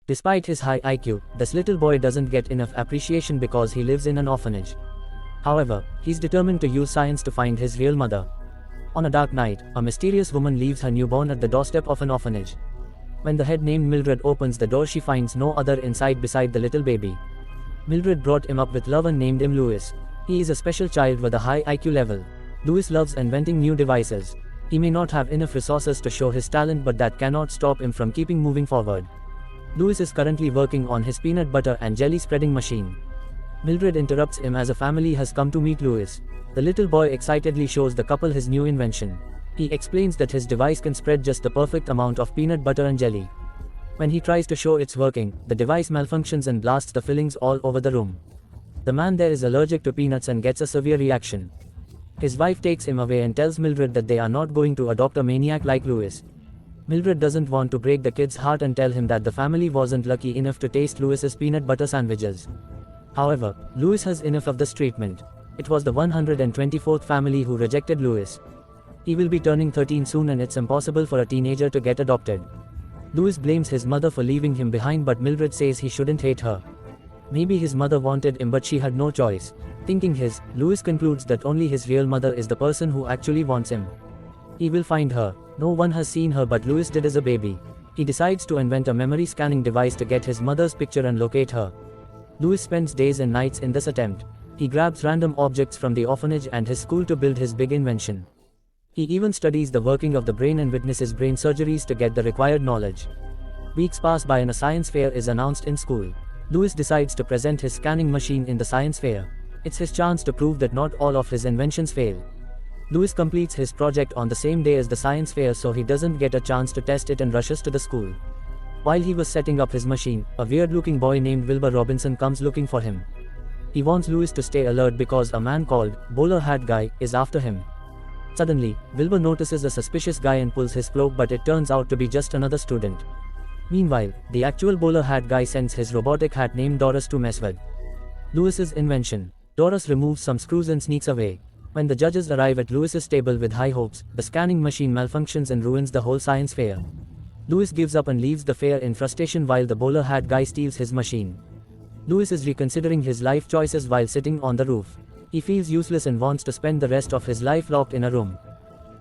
Despite his high IQ, this little boy doesn't get enough appreciation because he lives in an orphanage. However, he's determined to use science to find his real mother. On a dark night, a mysterious woman leaves her newborn at the doorstep of an orphanage. When the head named Mildred opens the door, she finds no other inside beside the little baby. Mildred brought him up with love and named him Louis. He is a special child with a high IQ level. Louis loves inventing new devices. He may not have enough resources to show his talent, but that cannot stop him from keeping moving forward. Louis is currently working on his peanut butter and jelly spreading machine. Mildred interrupts him as a family has come to meet Louis. The little boy excitedly shows the couple his new invention. He explains that his device can spread just the perfect amount of peanut butter and jelly. When he tries to show it's working, the device malfunctions and blasts the fillings all over the room. The man there is allergic to peanuts and gets a severe reaction. His wife takes him away and tells Mildred that they are not going to adopt a maniac like Louis. Mildred doesn't want to break the kid's heart and tell him that the family wasn't lucky enough to taste Louis's peanut butter sandwiches. However, Louis has enough of this treatment. It was the 124th family who rejected Louis. He will be turning 13 soon and it's impossible for a teenager to get adopted. Louis blames his mother for leaving him behind, but Mildred says he shouldn't hate her. Maybe his mother wanted him but she had no choice. Thinking Louis concludes that only his real mother is the person who actually wants him. He will find her. No one has seen her, but Louis did as a baby. He decides to invent a memory scanning device to get his mother's picture and locate her. Louis spends days and nights in this attempt. He grabs random objects from the orphanage and his school to build his big invention. He even studies the working of the brain and witnesses brain surgeries to get the required knowledge. Weeks pass by and a science fair is announced in school. Louis decides to present his scanning machine in the science fair. It's his chance to prove that not all of his inventions fail. Louis completes his project on the same day as the science fair, so he doesn't get a chance to test it and rushes to the school. While he was setting up his machine, a weird-looking boy named Wilbur Robinson comes looking for him. He wants Louis to stay alert because a man called Bowler Hat Guy is after him. Suddenly, Wilbur notices a suspicious guy and pulls his cloak, but it turns out to be just another student. Meanwhile, the actual Bowler Hat Guy sends his robotic hat named Doris to mess with Louis's invention. Doris removes some screws and sneaks away. When the judges arrive at Louis's table with high hopes, the scanning machine malfunctions and ruins the whole science fair. Louis gives up and leaves the fair in frustration while the bowler hat guy steals his machine. Louis is reconsidering his life choices while sitting on the roof. He feels useless and wants to spend the rest of his life locked in a room.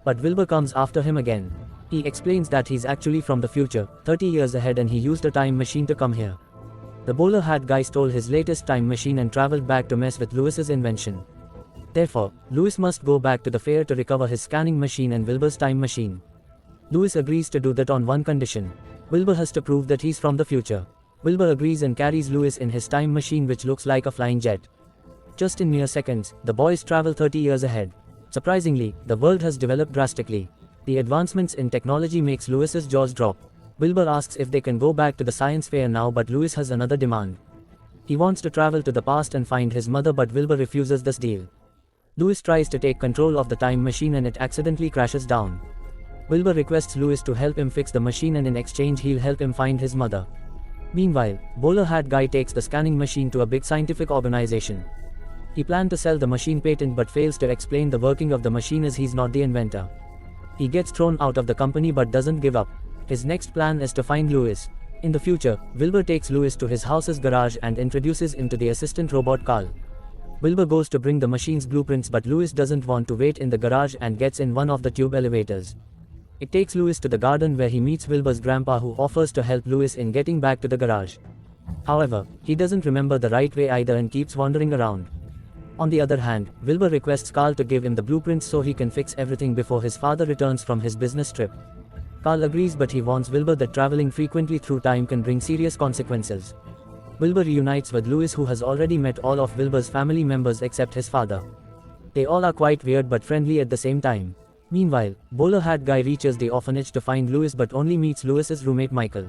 But Wilbur comes after him again. He explains that he's actually from the future, 30 years ahead, and he used a time machine to come here. The bowler hat guy stole his latest time machine and traveled back to mess with Louis's invention. Therefore, Louis must go back to the fair to recover his scanning machine and Wilbur's time machine. Louis agrees to do that on one condition. Wilbur has to prove that he's from the future. Wilbur agrees and carries Louis in his time machine, which looks like a flying jet. Just in mere seconds, the boys travel 30 years ahead. Surprisingly, the world has developed drastically. The advancements in technology makes Louis's jaws drop. Wilbur asks if they can go back to the science fair now, but Louis has another demand. He wants to travel to the past and find his mother, but Wilbur refuses this deal. Louis tries to take control of the time machine and it accidentally crashes down. Wilbur requests Louis to help him fix the machine, and in exchange he'll help him find his mother. Meanwhile, Bowler Hat Guy takes the scanning machine to a big scientific organization. He planned to sell the machine patent but fails to explain the working of the machine as he's not the inventor. He gets thrown out of the company but doesn't give up. His next plan is to find Louis. In the future, Wilbur takes Louis to his house's garage and introduces him to the assistant robot Carl. Wilbur goes to bring the machine's blueprints, but Louis doesn't want to wait in the garage and gets in one of the tube elevators. It takes Louis to the garden where he meets Wilbur's grandpa, who offers to help Louis in getting back to the garage. However, he doesn't remember the right way either and keeps wandering around. On the other hand, Wilbur requests Carl to give him the blueprints so he can fix everything before his father returns from his business trip. Carl agrees, but he warns Wilbur that traveling frequently through time can bring serious consequences. Wilbur reunites with Louis, who has already met all of Wilbur's family members except his father. They all are quite weird but friendly at the same time. Meanwhile, Bowler Hat Guy reaches the orphanage to find Louis but only meets Louis's roommate Michael.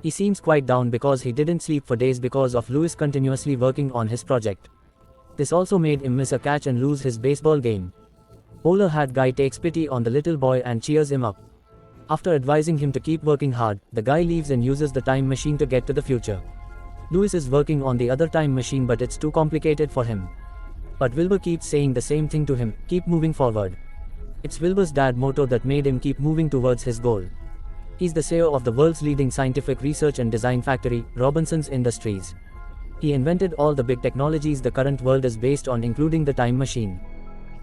He seems quite down because he didn't sleep for days because of Louis continuously working on his project. This also made him miss a catch and lose his baseball game. Bowler Hat Guy takes pity on the little boy and cheers him up. After advising him to keep working hard, the guy leaves and uses the time machine to get to the future. Louis is working on the other time machine, but it's too complicated for him. But Wilbur keeps saying the same thing to him: keep moving forward. It's Wilbur's dad's motto that made him keep moving towards his goal. He's the CEO of the world's leading scientific research and design factory, Robinson's Industries. He invented all the big technologies the current world is based on, including the time machine.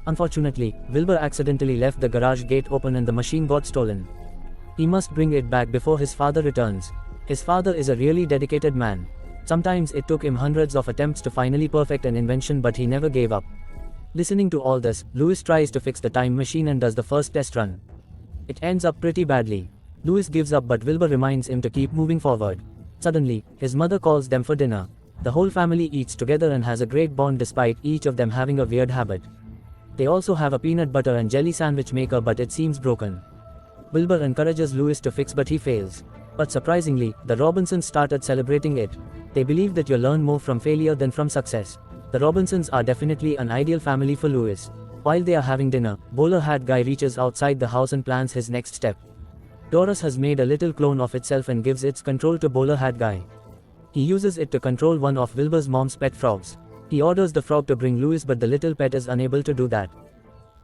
Unfortunately, Wilbur accidentally left the garage gate open and the machine got stolen. He must bring it back before his father returns. His father is a really dedicated man. Sometimes it took him hundreds of attempts to finally perfect an invention, but he never gave up. Listening to all this, Lewis tries to fix the time machine and does the first test run. It ends up pretty badly. Lewis gives up, but Wilbur reminds him to keep moving forward. Suddenly, his mother calls them for dinner. The whole family eats together and has a great bond despite each of them having a weird habit. They also have a peanut butter and jelly sandwich maker, but it seems broken. Wilbur encourages Lewis to fix, but he fails. But surprisingly, the Robinsons started celebrating it. They believe that you learn more from failure than from success. The Robinsons are definitely an ideal family for Lewis. While they are having dinner, bowler hat guy reaches outside the house and plans his next step. Doris has made a little clone of itself and gives its control to bowler hat guy. He uses it to control one of Wilbur's mom's pet frogs. He orders the frog to bring Lewis, but the little pet is unable to do that.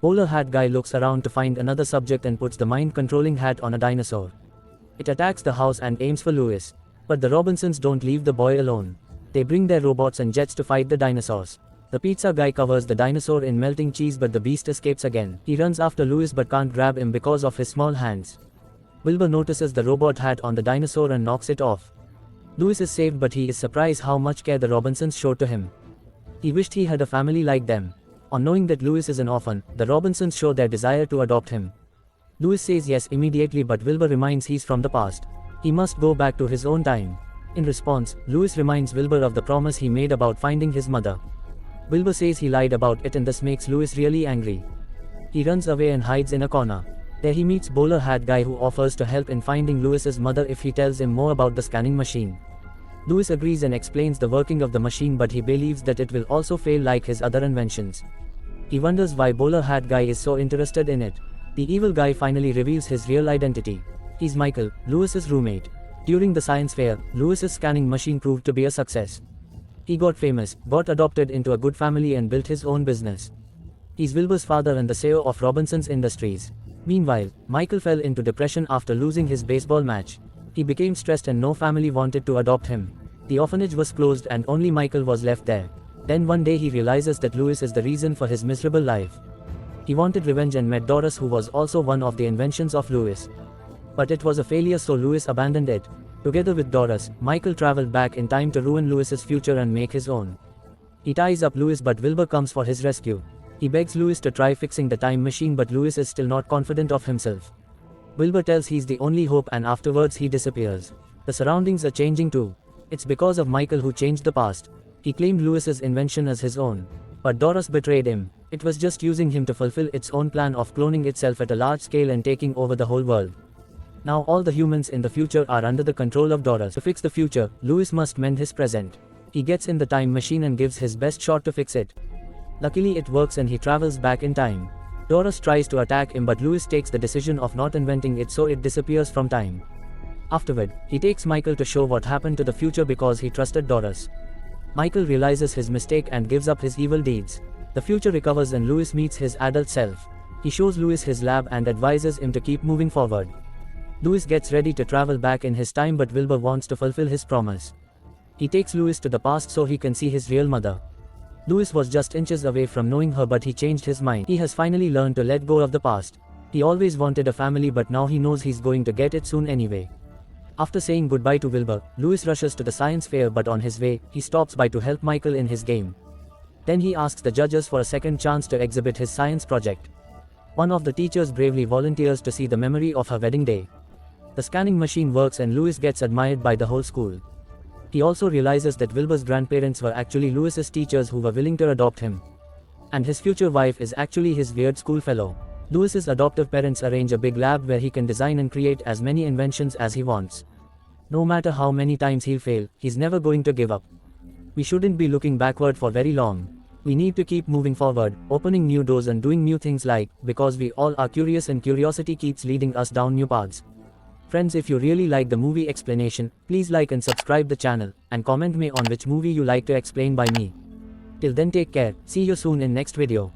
Bowler hat guy looks around to find another subject and puts the mind-controlling hat on a dinosaur. It attacks the house and aims for Lewis. But the Robinsons don't leave the boy alone. They bring their robots and jets to fight the dinosaurs. The pizza guy covers the dinosaur in melting cheese, but the beast escapes again. He runs after Lewis but can't grab him because of his small hands. Wilbur notices the robot hat on the dinosaur and knocks it off. Lewis is saved, but he is surprised how much care the Robinsons showed to him. He wished he had a family like them. On knowing that Lewis is an orphan, the Robinsons show their desire to adopt him. Lewis says yes immediately, but Wilbur reminds he's from the past. He must go back to his own time. In response, Lewis reminds Wilbur of the promise he made about finding his mother. Wilbur says he lied about it, and this makes Lewis really angry. He runs away and hides in a corner. There he meets bowler hat guy, who offers to help in finding Lewis's mother if he tells him more about the scanning machine. Lewis agrees and explains the working of the machine, but he believes that it will also fail like his other inventions. He wonders why bowler hat guy is so interested in it. The evil guy finally reveals his real identity. He's Michael, Lewis's roommate. During the science fair, Lewis's scanning machine proved to be a success. He got famous, got adopted into a good family, and built his own business. He's Wilbur's father and the CEO of Robinson's Industries. Meanwhile, Michael fell into depression after losing his baseball match. He became stressed and no family wanted to adopt him. The orphanage was closed and only Michael was left there. Then one day he realizes that Lewis is the reason for his miserable life. He wanted revenge and met Doris, who was also one of the inventions of Lewis. But it was a failure, so Lewis abandoned it. Together with Doris, Michael traveled back in time to ruin Lewis's future and make his own. He ties up Lewis, but Wilbur comes for his rescue. He begs Lewis to try fixing the time machine, but Lewis is still not confident of himself. Wilbur tells he's the only hope, and afterwards he disappears. The surroundings are changing too. It's because of Michael, who changed the past. He claimed Lewis's invention as his own. But Doris betrayed him. It was just using him to fulfill its own plan of cloning itself at a large scale and taking over the whole world. Now all the humans in the future are under the control of Doris. To fix the future, Lewis must mend his present. He gets in the time machine and gives his best shot to fix it. Luckily it works and he travels back in time. Doris tries to attack him, but Lewis takes the decision of not inventing it, so it disappears from time. Afterward, he takes Michael to show what happened to the future because he trusted Doris. Michael realizes his mistake and gives up his evil deeds. The future recovers and Lewis meets his adult self. He shows Lewis his lab and advises him to keep moving forward. Lewis gets ready to travel back in his time, but Wilbur wants to fulfill his promise. He takes Lewis to the past so he can see his real mother. Lewis was just inches away from knowing her, but he changed his mind. He has finally learned to let go of the past. He always wanted a family, but now he knows he's going to get it soon anyway. After saying goodbye to Wilbur, Lewis rushes to the science fair, but on his way, he stops by to help Michael in his game. Then he asks the judges for a second chance to exhibit his science project. One of the teachers bravely volunteers to see the memory of her wedding day. The scanning machine works and Lewis gets admired by the whole school. He also realizes that Wilbur's grandparents were actually Lewis's teachers who were willing to adopt him. And his future wife is actually his weird schoolfellow. Lewis's adoptive parents arrange a big lab where he can design and create as many inventions as he wants. No matter how many times he'll fail, he's never going to give up. We shouldn't be looking backward for very long. We need to keep moving forward, opening new doors and doing new things, because we all are curious and curiosity keeps leading us down new paths. Friends, if you really like the movie explanation, please like and subscribe the channel, and comment me on which movie you like to explain by me. Till then, take care, see you soon in next video.